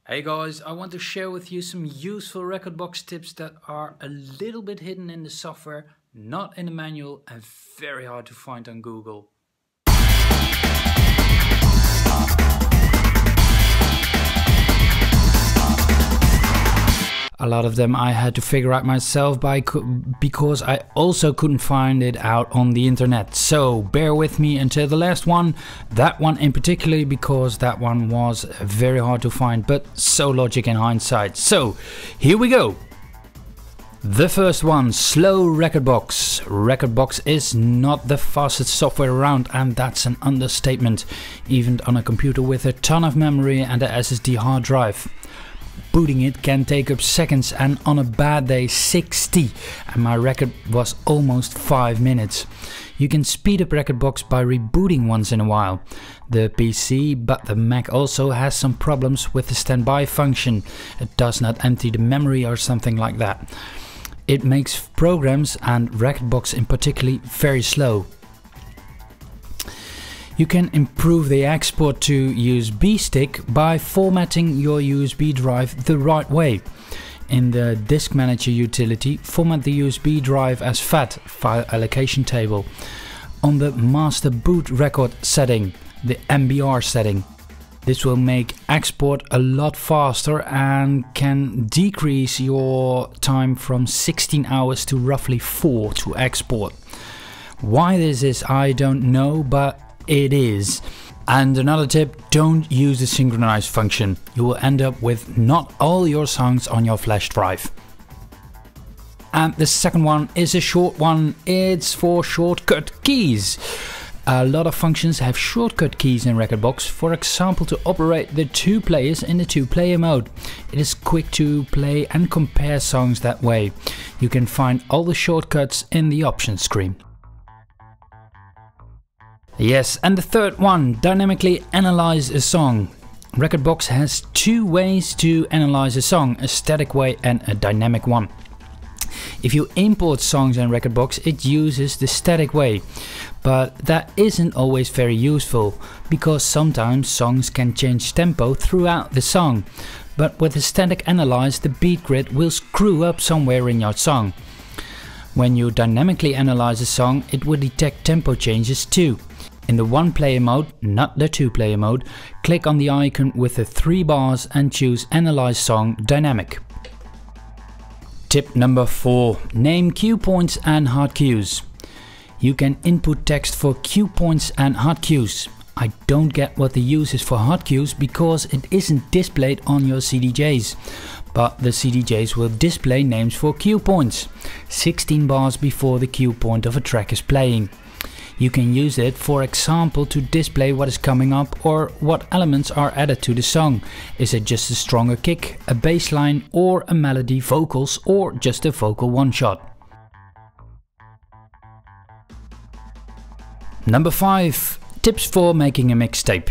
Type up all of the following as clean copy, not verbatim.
Hey guys, I want to share with you some useful Rekordbox tips that are a little bit hidden in the software, not in the manual, and very hard to find on Google. A lot of them I had to figure out myself because I also couldn't find it out on the internet. So bear with me until the last one. That one in particular, because that one was very hard to find, but so logic in hindsight. So here we go. The first one, slow Rekordbox. Rekordbox is not the fastest software around, and that's an understatement, even on a computer with a ton of memory and a SSD hard drive. Booting it can take up seconds, and on a bad day 60, and my record was almost 5 minutes. You can speed up Rekordbox by rebooting once in a while. The PC, but the Mac also has some problems with the standby function. It does not empty the memory or something like that. It makes programs, and Rekordbox in particular, very slow. You can improve the export to USB stick by formatting your USB drive the right way. In the Disk Manager utility, format the USB drive as FAT, file allocation table. On the master boot record setting, the MBR setting. This will make export a lot faster and can decrease your time from 16 hours to roughly 4 to export. Why this is, I don't know, but it is. And another tip, don't use the synchronize function. You will end up with not all your songs on your flash drive. And the second one is a short one. It's for shortcut keys. A lot of functions have shortcut keys in Rekordbox. For example, to operate the 2 players in the 2-player mode. It is quick to play and compare songs that way. You can find all the shortcuts in the options screen. Yes, and the third one, dynamically analyze a song. Rekordbox has 2 ways to analyze a song, a static way and a dynamic one. If you import songs in Rekordbox, it uses the static way, but that isn't always very useful, because sometimes songs can change tempo throughout the song. But with the static analyze, the beatgrid will screw up somewhere in your song. When you dynamically analyze a song, it will detect tempo changes too. In the 1-player mode, not the 2-player mode, click on the icon with the 3 bars and choose Analyze Song Dynamic. Tip number 4. Name cue points and hard cues. You can input text for cue points and hard cues. I don't get what the use is for hard cues, because it isn't displayed on your CDJs. But the CDJs will display names for cue points, 16 bars before the cue point of a track is playing. You can use it, for example, to display what is coming up or what elements are added to the song. Is it just a stronger kick, a bass line, or a melody, vocals, or just a vocal one-shot? Number 5. Tips for making a mixtape.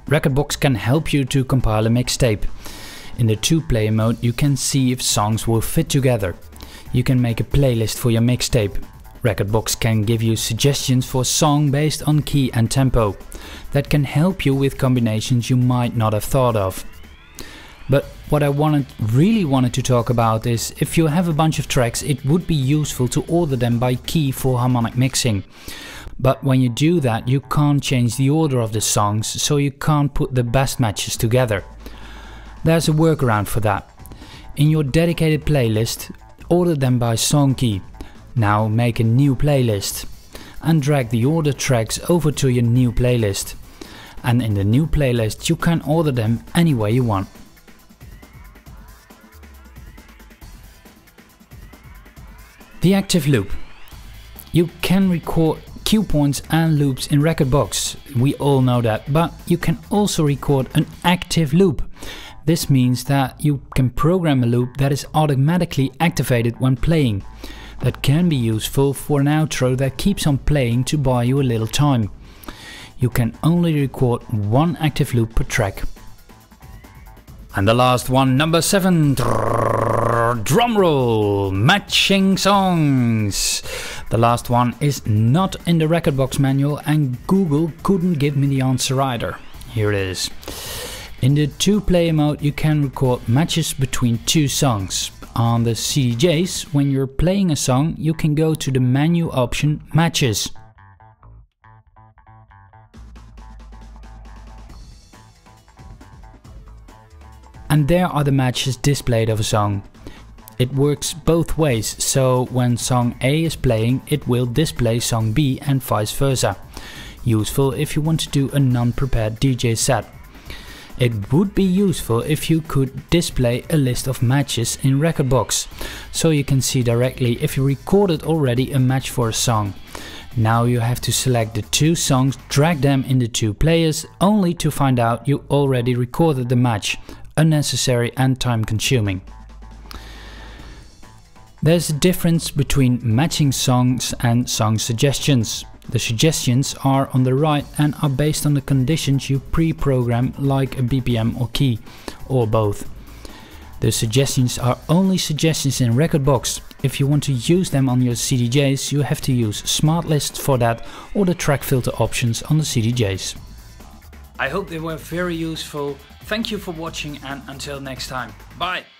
Rekordbox can help you to compile a mixtape. In the 2-player mode, you can see if songs will fit together. You can make a playlist for your mixtape. Rekordbox can give you suggestions for song based on key and tempo. That can help you with combinations you might not have thought of. But what I really wanted to talk about is, if you have a bunch of tracks, it would be useful to order them by key for harmonic mixing. But when you do that, you can't change the order of the songs, so you can't put the best matches together. There's a workaround for that. In your dedicated playlist, order them by song key. Now make a new playlist and drag the ordered tracks over to your new playlist. And in the new playlist you can order them any way you want. The active loop. You can record cue points and loops in Rekordbox. We all know that, but you can also record an active loop. This means that you can program a loop that is automatically activated when playing. That can be useful for an outro that keeps on playing to buy you a little time. You can only record 1 active loop per track. And the last one, number 7. Drumroll, matching songs. The last one is not in the Rekordbox manual, and Google couldn't give me the answer either. Here it is. In the 2-player mode you can record matches between 2 songs. On the CDJs, when you're playing a song, you can go to the menu option Matches. And there are the matches displayed of a song. It works both ways, so when song A is playing, it will display song B and vice versa. Useful if you want to do a non-prepared DJ set. It would be useful if you could display a list of matches in Rekordbox, so you can see directly if you recorded already a match for a song. Now you have to select the 2 songs, drag them in the 2 players, only to find out you already recorded the match. Unnecessary and time consuming. There's a difference between matching songs and song suggestions. The suggestions are on the right and are based on the conditions you pre-program, like a BPM or key, or both. The suggestions are only suggestions in Rekordbox. If you want to use them on your CDJs, you have to use Smart Lists for that, or the track filter options on the CDJs. I hope they were very useful. Thank you for watching, and until next time. Bye!